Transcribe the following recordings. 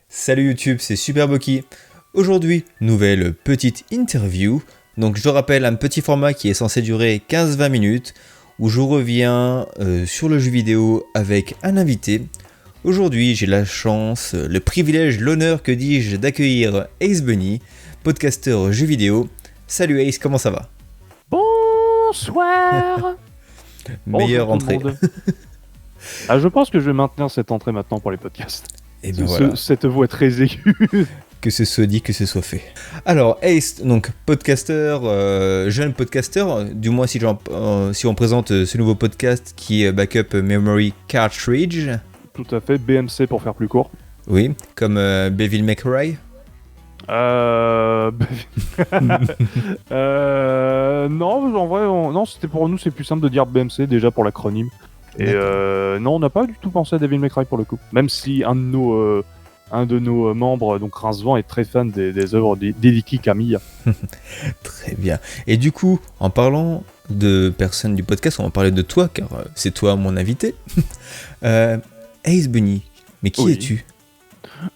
Salut YouTube, c'est Super Boki. Aujourd'hui, nouvelle petite interview. Donc je rappelle un petit format qui est censé durer 15-20 minutes où je reviens sur le jeu vidéo avec un invité. Aujourd'hui, j'ai la chance, le privilège, l'honneur, que dis-je, d'accueillir Ace Bunny, podcasteur jeu vidéo. Salut Ace, comment ça va? Bonsoir. Meilleure Bonjour tout le entrée. monde. Je pense que je vais maintenir cette entrée maintenant pour les podcasts. Et bien voilà. Cette voix est très aiguë. Que ce soit dit, que ce soit fait. Alors, Ace, donc podcasteur, jeune podcasteur, du moins si on présente ce nouveau podcast qui est Backup Memory Cartridge. Tout à fait, BMC pour faire plus court. Oui, comme Devil May Cry. Non, en vrai, non, c'était pour nous, c'est plus simple de dire BMC déjà pour l'acronyme. Et non, on n'a pas du tout pensé à Devil May Cry pour le coup. Même si un de nos membres, donc Rincevent, est très fan des œuvres d'Hideki Kamiya. Très bien. Et du coup, en parlant de personnes du podcast, on va parler de toi, car c'est toi mon invité. Ace Bunny, mais qui es-tu?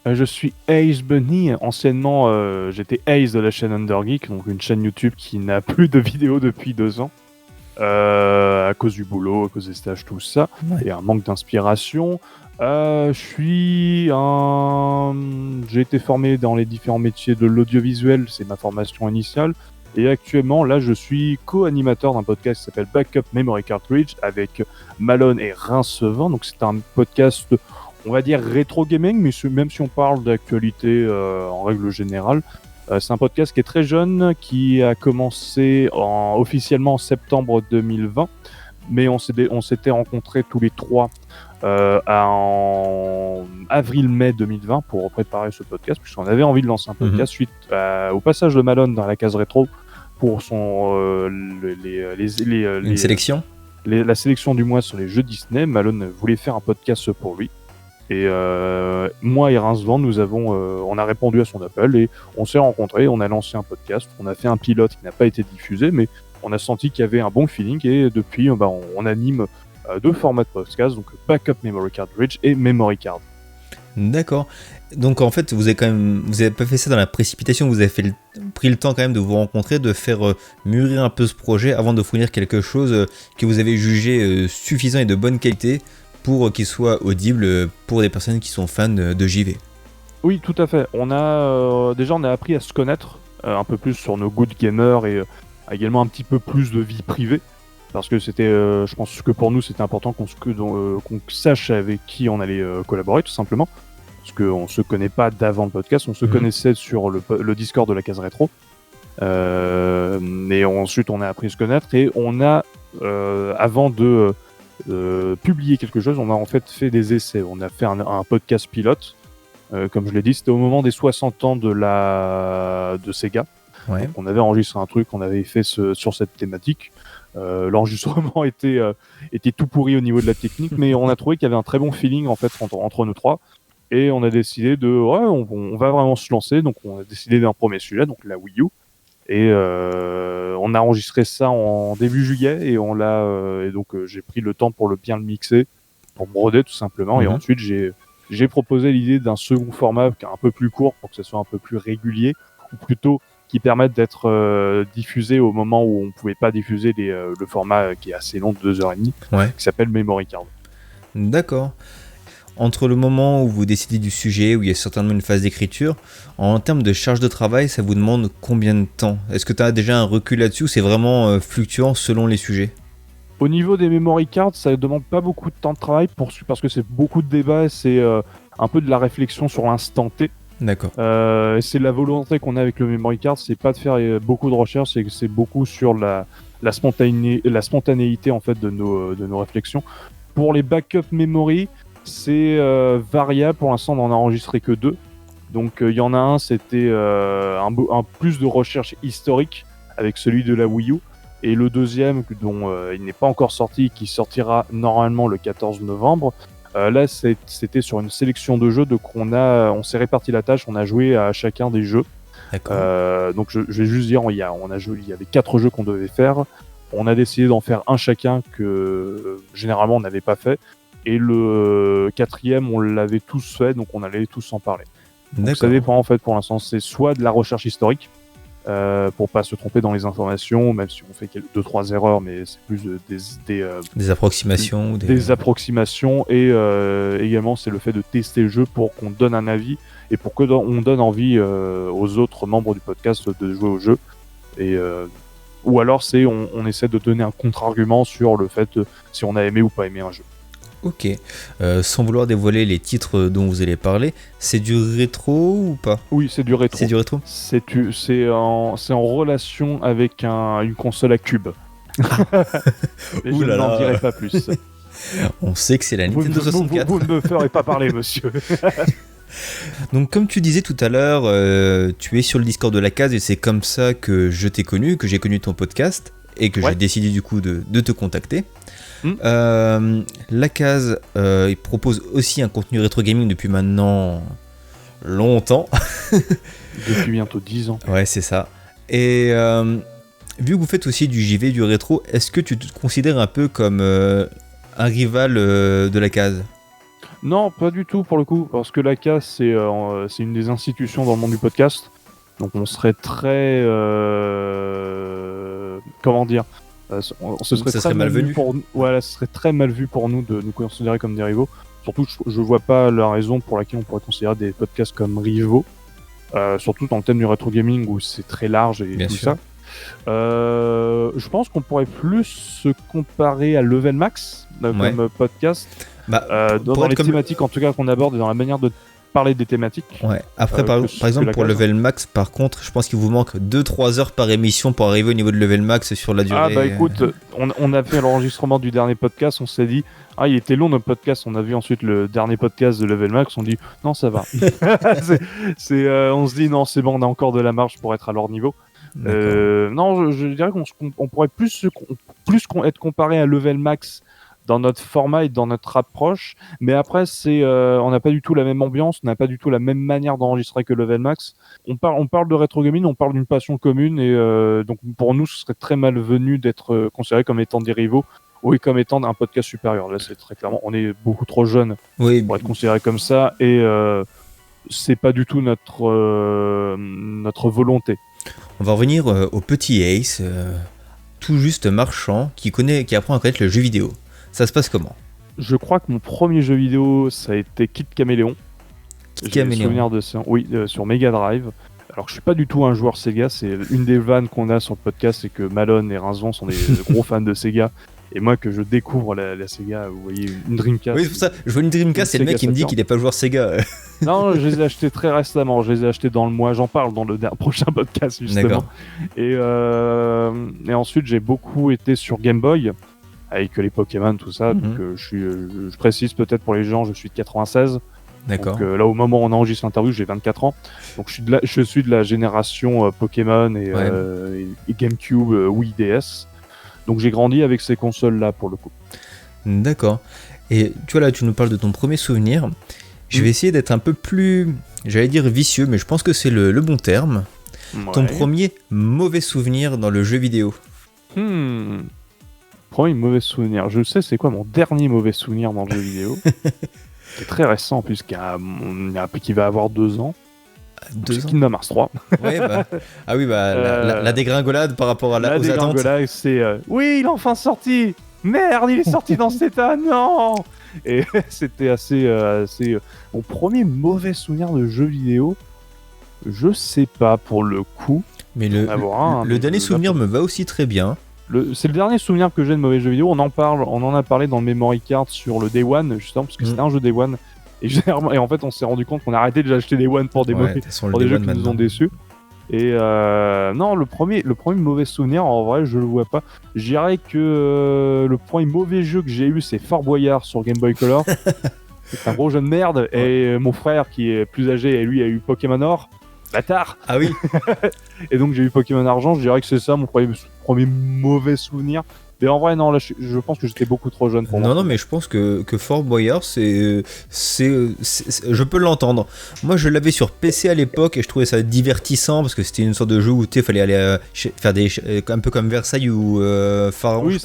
Je suis Ace Bunny. Anciennement, j'étais Ace de la chaîne Undergeek, donc une chaîne YouTube qui n'a plus de vidéos depuis 2 ans. À cause du boulot, à cause des stages, tout ça, et un manque d'inspiration. J'ai été formé dans les différents métiers de l'audiovisuel, c'est ma formation initiale. Et actuellement, là, je suis co-animateur d'un podcast qui s'appelle Backup Memory Cartridge avec Malone et Rincevent. Donc, c'est un podcast, on va dire, rétro gaming, mais même si on parle d'actualité en règle générale. C'est un podcast qui est très jeune, qui a commencé officiellement en septembre 2020, mais on s'était rencontrés tous les trois en avril-mai 2020 pour préparer ce podcast, puisqu'on avait envie de lancer un podcast suite au passage de Malone dans la case rétro pour son Une sélection. La sélection du mois sur les jeux Disney. Malone voulait faire un podcast pour lui. Et moi et Rincevent, on a répondu à son appel et on s'est rencontrés, on a lancé un podcast, on a fait un pilote qui n'a pas été diffusé, mais on a senti qu'il y avait un bon feeling et depuis, on anime 2 formats de podcast, donc Backup Memory Cartridge et Memory Card. D'accord. Donc en fait, vous avez pas fait ça dans la précipitation, vous avez pris le temps quand même de vous rencontrer, de faire mûrir un peu ce projet avant de fournir quelque chose que vous avez jugé suffisant et de bonne qualité pour qu'il soit audible pour des personnes qui sont fans de JV. Oui, tout à fait. On a appris à se connaître un peu plus sur nos goûts de gamer et également un petit peu plus de vie privée. Parce que c'était, je pense que pour nous, c'était important qu'on sache avec qui on allait collaborer, tout simplement. Parce qu'on se connaît pas d'avant le podcast, on se connaissait sur le Discord de la case rétro. Et ensuite, on a appris à se connaître et on a, avant de publier quelque chose, on a en fait des essais. On a fait un podcast pilote. Comme je l'ai dit, c'était au moment des 60 ans de Sega. Ouais. On avait enregistré un truc, on avait fait sur cette thématique. L'enregistrement était tout pourri au niveau de la technique, mais on a trouvé qu'il y avait un très bon feeling en fait entre nous trois. Et on a décidé on va vraiment se lancer. Donc on a décidé d'un premier sujet, donc la Wii U. Et on a enregistré ça en début juillet et donc j'ai pris le temps pour bien le mixer, pour broder tout simplement. Et ensuite j'ai proposé l'idée d'un second format qui est un peu plus court pour que ce soit un peu plus régulier, ou plutôt qui permette d'être diffusé au moment où on ne pouvait pas diffuser le format qui est assez long de 2h30, qui s'appelle Memory Card. D'accord. Entre le moment où vous décidez du sujet, où il y a certainement une phase d'écriture, en termes de charge de travail, ça vous demande combien de temps? Est-ce que tu as déjà un recul là-dessus ou c'est vraiment fluctuant selon les sujets? Au niveau des memory cards, ça ne demande pas beaucoup de temps de travail parce que c'est beaucoup de débats et c'est un peu de la réflexion sur l'instant T. D'accord. C'est la volonté qu'on a avec le memory card, c'est pas de faire beaucoup de recherches, c'est beaucoup sur la spontanéité en fait de nos réflexions. Pour les backup memory, c'est variable. Pour l'instant, on n'en a enregistré que 2. Donc il y en a un, c'était un plus de recherche historique avec celui de la Wii U. Et le deuxième, dont il n'est pas encore sorti, qui sortira normalement le 14 novembre, là c'était sur une sélection de jeux. Donc on s'est réparti la tâche, on a joué à chacun des jeux. D'accord. Donc je vais juste dire, il y avait 4 jeux qu'on devait faire. On a décidé d'en faire un chacun que généralement on n'avait pas fait. Et le 4e, on l'avait tous fait, donc on allait tous en parler. Donc D'accord. ça dépend en fait pour l'instant, c'est soit de la recherche historique, pour pas se tromper dans les informations, même si on fait 2-3 erreurs, mais c'est plus Des approximations ou des approximations, et également c'est le fait de tester le jeu pour qu'on donne un avis et pour que on donne envie aux autres membres du podcast de jouer au jeu, et ou alors c'est on essaie de donner un contre-argument sur le fait si on a aimé ou pas aimé un jeu. Ok. Sans vouloir dévoiler les titres dont vous allez parler, c'est du rétro ou pas? Oui, c'est du rétro. C'est du rétro? C'est en relation avec une console à cube. Mais Ouh je là n'en là. dirai pas plus. On sait que c'est la Nintendo 64. Vous ne me ferez pas parler, monsieur. Donc comme tu disais tout à l'heure, tu es sur le Discord de la case et c'est comme ça que je t'ai connu, que j'ai connu ton podcast et que j'ai décidé du coup de te contacter. La case, il propose aussi un contenu rétro gaming depuis maintenant longtemps. Depuis bientôt 10 ans. Ouais, c'est ça. Et vu que vous faites aussi du JV, du rétro, est-ce que tu te considères un peu comme un rival de la case? Non, pas du tout pour le coup, parce que la case c'est une des institutions dans le monde du podcast. Donc on serait très comment dire, ce serait très mal vu pour nous. Voilà, ce serait très mal vu pour nous de nous considérer comme des rivaux. Surtout, je vois pas la raison pour laquelle on pourrait considérer des podcasts comme rivaux. Surtout dans le thème du rétro gaming où c'est très large et Bien tout sûr. ça. Je pense qu'on pourrait plus se comparer à Level Max comme podcast. Dans les thématiques en tout cas qu'on aborde et dans la manière de parler des thématiques. Ouais. Après, par exemple, pour Level Max, par contre, je pense qu'il vous manque 2-3 heures par émission pour arriver au niveau de Level Max sur la durée. Ah bah écoute, on a fait l'enregistrement du dernier podcast, on s'est dit, il était long notre podcast, on a vu ensuite le dernier podcast de Level Max, on dit, non ça va. On se dit, non c'est bon, on a encore de la marge pour être à leur niveau. Non, je dirais qu'on pourrait plus être comparé à Level Max dans notre format et dans notre approche, mais après on n'a pas du tout la même ambiance, on n'a pas du tout la même manière d'enregistrer que Level Max. On parle de rétro gaming, on parle d'une passion commune, et donc pour nous ce serait très malvenu d'être considéré comme étant des rivaux ou comme étant un podcast supérieur. Là c'est très clairement, on est beaucoup trop jeunes pour être considéré comme ça, et c'est pas du tout notre volonté. On va revenir au petit Ace, tout juste marchand, qui apprend à connaître le jeu vidéo. Ça se passe comment? Je crois que mon premier jeu vidéo, ça a été Kid Caméléon. J'ai le souvenir de ça. Oui, sur Mega Drive. Alors que je suis pas du tout un joueur Sega, c'est une des vannes qu'on a sur le podcast, c'est que Malone et Rinzon sont des gros fans de Sega. Et moi, que je découvre la Sega, vous voyez, une Dreamcast. Oui, c'est pour ça. Je vois une Dreamcast, c'est le mec qui me dit qu'il n'est pas joueur Sega. Non, je les ai achetés très récemment. Je les ai achetés dans le mois. J'en parle dans le prochain podcast, justement. D'accord. Et ensuite, j'ai beaucoup été sur Game Boy, avec les Pokémon, tout ça. Donc, je précise peut-être pour les gens, je suis de 96. D'accord. Donc, là, au moment où on enregistre l'interview, j'ai 24 ans. Donc, je suis de la génération Pokémon et GameCube, Wii, DS. Donc, j'ai grandi avec ces consoles-là, pour le coup. D'accord. Et tu vois, là, tu nous parles de ton premier souvenir. Je vais essayer d'être un peu plus, j'allais dire vicieux, mais je pense que c'est le bon terme. Ouais. Ton premier mauvais souvenir dans le jeu vidéo. Premier mauvais souvenir. Je sais c'est quoi mon dernier mauvais souvenir dans le jeu vidéo. C'est très récent en plus, qui va avoir 2 ans. 2 ans. Kingdom Hearts 3. Ouais, bah. Ah oui, bah la dégringolade par rapport aux attentes. La dégringolade, c'est oui, il est enfin sorti. Merde, il est sorti dans cet état, non. Et c'était assez mon premier mauvais souvenir de jeu vidéo. Je sais pas pour le coup. Mais le dernier souvenir me va aussi très bien. C'est le dernier souvenir que j'ai de mauvais jeux vidéo. On en a parlé dans le Memory Card sur le Day One, justement, parce que c'était un jeu Day One. Et en fait, on s'est rendu compte qu'on a arrêté de acheter Day One pour des jeux qui nous ont déçus. Et non, le premier mauvais souvenir, en vrai, je le vois pas. Je dirais que le premier mauvais jeu que j'ai eu, c'est Fort Boyard sur Game Boy Color. C'est un gros jeu de merde. Et mon frère, qui est plus âgé, lui a eu Pokémon Or. Bâtard. Ah oui. Et donc j'ai eu Pokémon Argent, je dirais que c'est ça mon premier mauvais souvenir. Mais en vrai, non, là, je pense que j'étais beaucoup trop jeune pour moi. Non, mais je pense que Fort Boyard, je peux l'entendre. Moi, je l'avais sur PC à l'époque et je trouvais ça divertissant parce que c'était une sorte de jeu où il fallait aller faire un peu comme Versailles ou Pharaon. Oui,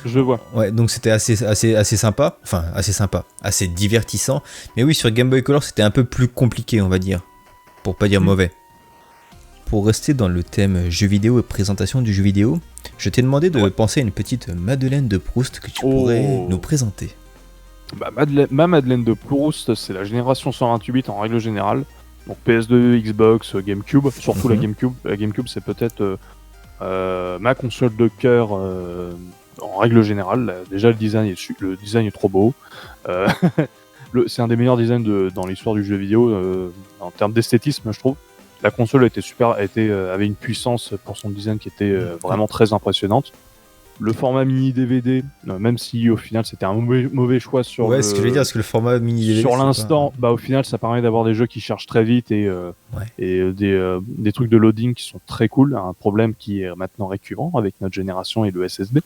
je vois. Ouais, donc c'était assez sympa. Enfin, assez sympa. Assez divertissant. Mais oui, sur Game Boy Color, c'était un peu plus compliqué, on va dire. pour pas dire mauvais. Pour rester dans le thème jeux vidéo et présentation du jeu vidéo, je t'ai demandé de penser à une petite Madeleine de Proust que tu pourrais nous présenter. Bah, ma Madeleine de Proust, c'est la génération 128 bits en règle générale. Donc PS2, Xbox, GameCube, surtout la GameCube. La GameCube, c'est peut-être ma console de cœur en règle générale. Déjà, le design est trop beau. C'est un des meilleurs designs dans l'histoire du jeu vidéo en termes d'esthétisme, je trouve. La console avait une puissance pour son design qui était vraiment très impressionnante. Le format mini DVD, même si au final c'était un mauvais choix sur ce que je veux dire, parce que le format mini DVD sur l'instant, au final ça permet d'avoir des jeux qui chargent très vite et des trucs de loading qui sont très cool. Un problème qui est maintenant récurrent avec notre génération et le SSD.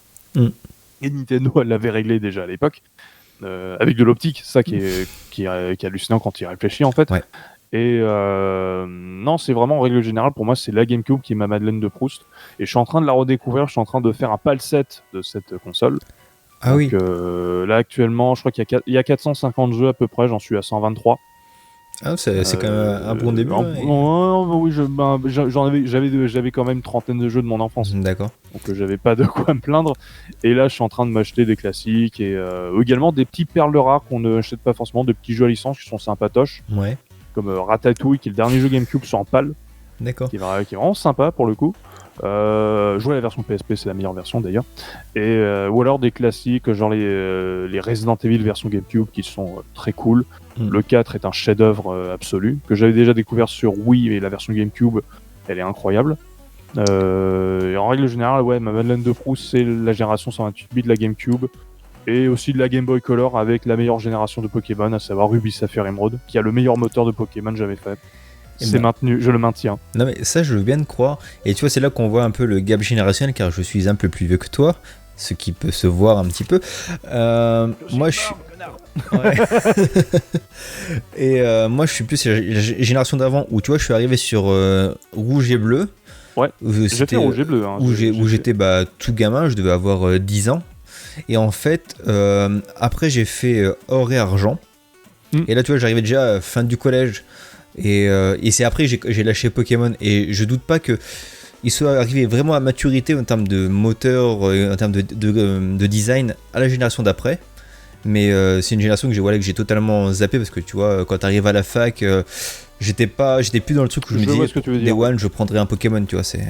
Et Nintendo elle l'avait réglé déjà à l'époque avec de l'optique, ça qui est hallucinant quand il réfléchit en fait. Ouais. Et non, c'est vraiment en règle générale, pour moi, c'est la GameCube qui est ma Madeleine de Proust. Et je suis en train de la redécouvrir, je suis en train de faire un PAL 7 de cette console. Ah donc, oui. Là, actuellement, je crois qu'il y a 450 jeux à peu près, j'en suis à 123. Ah, c'est quand même un bon début. Oui, j'avais quand même une trentaine de jeux de mon enfance. D'accord. Donc j'avais pas de quoi me plaindre. Et là, je suis en train de m'acheter des classiques et également des petits perles rares qu'on n'achète pas forcément, des petits jeux à licence qui sont sympatoches. Ouais. Comme Ratatouille, qui est le dernier jeu GameCube sur PAL. D'accord. Qui est vraiment sympa pour le coup. Jouer à la version PSP, c'est la meilleure version d'ailleurs. Et ou alors des classiques, genre les Resident Evil version GameCube qui sont très cool. Le 4 est un chef-d'œuvre absolu, que j'avais déjà découvert sur Wii, et la version GameCube, elle est incroyable. Et en règle générale, ma Madeleine de Proust, c'est la génération 128 bits de la GameCube. Et aussi de la Game Boy Color avec la meilleure génération de Pokémon, à savoir Ruby, Sapphire, Emerald, qui a le meilleur moteur de Pokémon jamais fait. C'est maintenu, je le maintiens. Non mais ça, je veux bien te croire. Et tu vois, c'est là qu'on voit un peu le gap générationnel, car je suis un peu plus vieux que toi, ce qui peut se voir un petit peu. Moi, je suis... Et moi, je suis plus la génération d'avant, où tu vois, je suis arrivé sur Rouge et Bleu. Ouais, j'étais Rouge et Bleu. Hein, où j'étais tout gamin, je devais avoir 10 ans. Et en fait, après j'ai fait Or et Argent. Et là tu vois, j'arrivais déjà à fin du collège. Et c'est après que j'ai lâché Pokémon. Et je doute pas qu'il soit arrivé vraiment à maturité en termes de moteur, en termes de design à la génération d'après. Mais c'est une génération que j'ai totalement zappé, parce que tu vois, quand t'arrives à la fac, j'étais plus dans le truc où je me disais Day One, je prendrais un Pokémon, tu vois, c'est...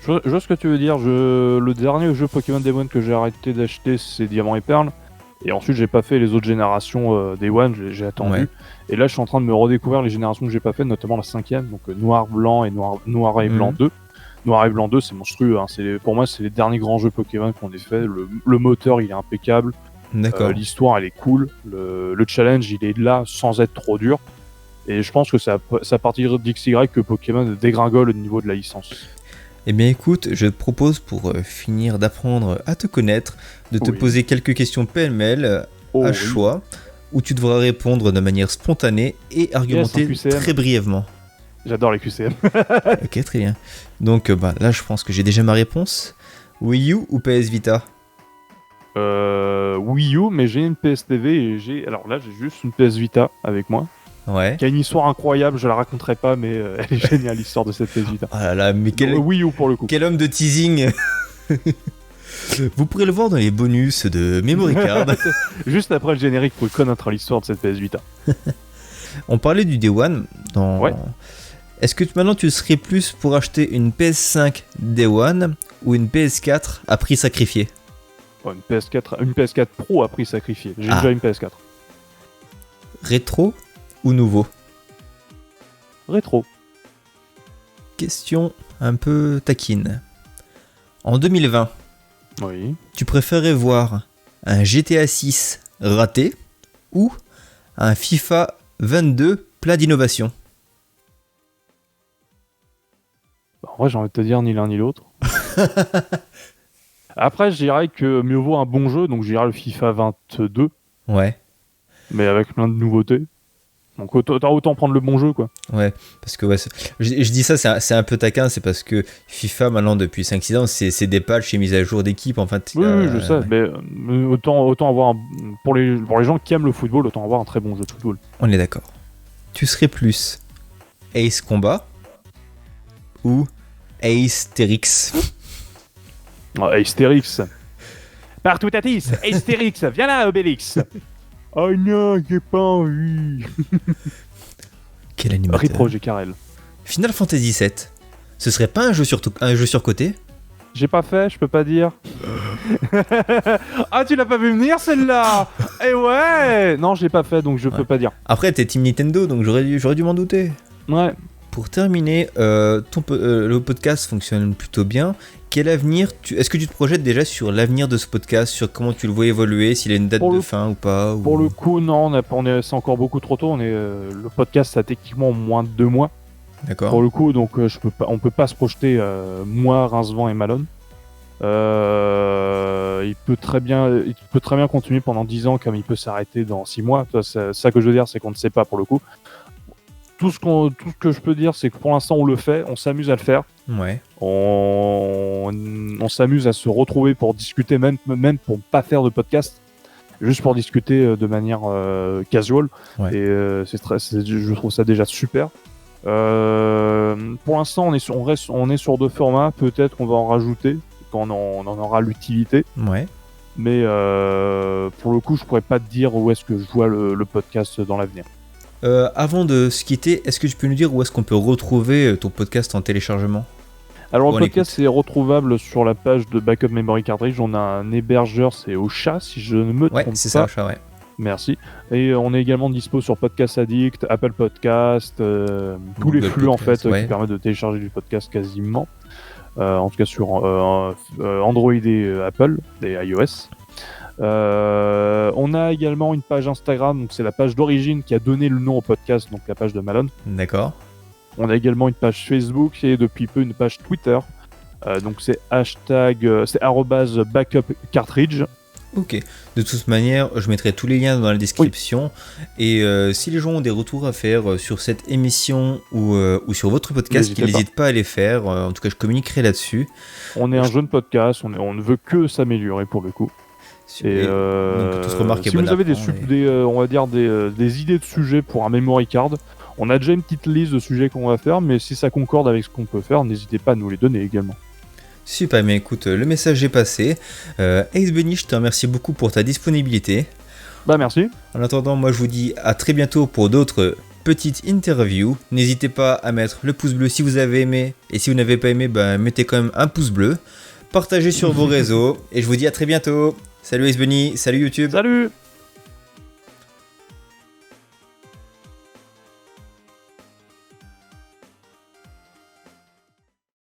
Je vois ce que tu veux dire. Le dernier jeu Pokémon Day One que j'ai arrêté d'acheter, c'est Diamant et Perle. Et ensuite, j'ai pas fait les autres générations Day One, j'ai attendu. Ouais. Et là, je suis en train de me redécouvrir les générations que j'ai pas faites, notamment la 5ème, donc Noir, Blanc et Noir et Blanc 2. Noir et Blanc 2, c'est monstrueux. Hein. Pour moi, c'est les derniers grands jeux Pokémon qu'on ait fait. Le moteur, il est impeccable. D'accord. L'histoire, elle est cool. Le challenge, il est là sans être trop dur. Et je pense que c'est à partir d'XY que Pokémon dégringole au niveau de la licence. Eh bien écoute, je te propose, pour finir d'apprendre à te connaître, de te poser quelques questions pêle-mêle à choix, où tu devras répondre de manière spontanée et argumenter très brièvement. J'adore les QCM. Ok, très bien. Donc là, je pense que j'ai déjà ma réponse. Wii U ou PS Vita ? Wii U, mais j'ai une PS TV et alors là, j'ai juste une PS Vita avec moi. Ouais. Qui a une histoire incroyable, je la raconterai pas, mais elle est géniale, l'histoire de cette PS Vita. Ah là là, mais Wii U pour le coup. Quel homme de teasing. Vous pourrez le voir dans les bonus de Memory Card. Juste après le générique pour connaître l'histoire de cette PS Vita. On parlait du Day One. Ouais. Est-ce que maintenant tu serais plus pour acheter une PS5 Day One ou une PS4 à prix sacrifié ? Une PS4 Pro à prix sacrifié. J'ai déjà une PS4. Rétro ou nouveau ? Rétro. Question un peu taquine. En 2020, tu préférais voir un GTA 6 raté ou un FIFA 22 plein d'innovation ? En vrai, j'ai envie de te dire ni l'un ni l'autre. Après, je dirais que mieux vaut un bon jeu, donc je dirais le FIFA 22. Ouais. Mais avec plein de nouveautés. Donc autant prendre le bon jeu, quoi. Ouais, parce que je dis ça, c'est un peu taquin, c'est parce que FIFA, maintenant, depuis 5-6 ans, c'est des patchs et mises à jour d'équipe, en fait. Oui, je sais, mais autant avoir... Pour les gens qui aiment le football, autant avoir un très bon jeu de football. On est d'accord. Tu serais plus Ace Combat ou Asterix? Astérix. Partout Tatis, Astérix, viens là, Obélix. Oh non, j'ai pas envie. Quel animateur? Rip Carrel. Final Fantasy VII, ce serait pas un jeu surcoté? J'ai pas fait, je peux pas dire. Ah, tu l'as pas vu venir celle-là? Eh ouais. Non, j'ai pas fait, donc je peux pas dire. Après, t'es Team Nintendo, donc j'aurais dû m'en douter. Ouais. Pour terminer, le podcast fonctionne plutôt bien. Quel avenir est-ce que tu te projettes déjà sur l'avenir de ce podcast, sur comment tu le vois évoluer, s'il a une date de fin ou pas Pour le coup, non, c'est encore beaucoup trop tôt. Le podcast a techniquement moins de 2 mois. D'accord. Pour le coup, donc on peut pas se projeter, moi, Rincevent et Malone. Il peut très bien continuer pendant 10 ans comme il peut s'arrêter dans 6 mois. C'est ça que je veux dire, c'est qu'on ne sait pas pour le coup. Tout ce que je peux dire, c'est que pour l'instant on le fait, on s'amuse à le faire. Ouais. On s'amuse à se retrouver pour discuter, même pour pas faire de podcast, juste pour discuter de manière casual. Ouais. Et je trouve ça déjà super. Pour l'instant, on est sur 2 formats. Peut-être qu'on va en rajouter quand on en aura l'utilité. Ouais. Mais pour le coup, je pourrais pas te dire où est-ce que je vois le podcast dans l'avenir. Avant de se quitter, est-ce que tu peux nous dire où est-ce qu'on peut retrouver ton podcast en téléchargement? Alors le podcast est retrouvable sur la page de Backup Memory Cartridge. On a un hébergeur, c'est Ocha si je ne me trompe pas. Ouais, c'est ça, Ocha, ouais. Merci. Et on est également dispo sur Podcast Addict, Apple Podcast, tous les flux en fait qui permettent de télécharger du podcast quasiment. En tout cas sur Android et Apple et iOS. On a également une page Instagram, donc c'est la page d'origine qui a donné le nom au podcast, donc la page de Malone. D'accord. On a également une page Facebook et depuis peu une page Twitter. Donc c'est @backupcartridge. Ok. De toute manière, je mettrai tous les liens dans la description. Oui. Et si les gens ont des retours à faire sur cette émission ou sur votre podcast, n'hésitez pas à les faire. En tout cas, je communiquerai là-dessus. On est un jeune podcast, on ne veut que s'améliorer pour le coup. Et donc, toute remarque est si bonne vous avez on va dire des idées de sujets pour un memory card, on a déjà une petite liste de sujets qu'on va faire, mais si ça concorde avec ce qu'on peut faire, n'hésitez pas à nous les donner également. Super, mais écoute, le message est passé. Ace Bunny, je te remercie beaucoup pour ta disponibilité. Bah merci. En attendant, moi je vous dis à très bientôt pour d'autres petites interviews. N'hésitez pas à mettre le pouce bleu si vous avez aimé, et si vous n'avez pas aimé, mettez quand même un pouce bleu. Partagez sur vos réseaux, et je vous dis à très bientôt. Salut Ace Bunny, salut YouTube. Salut.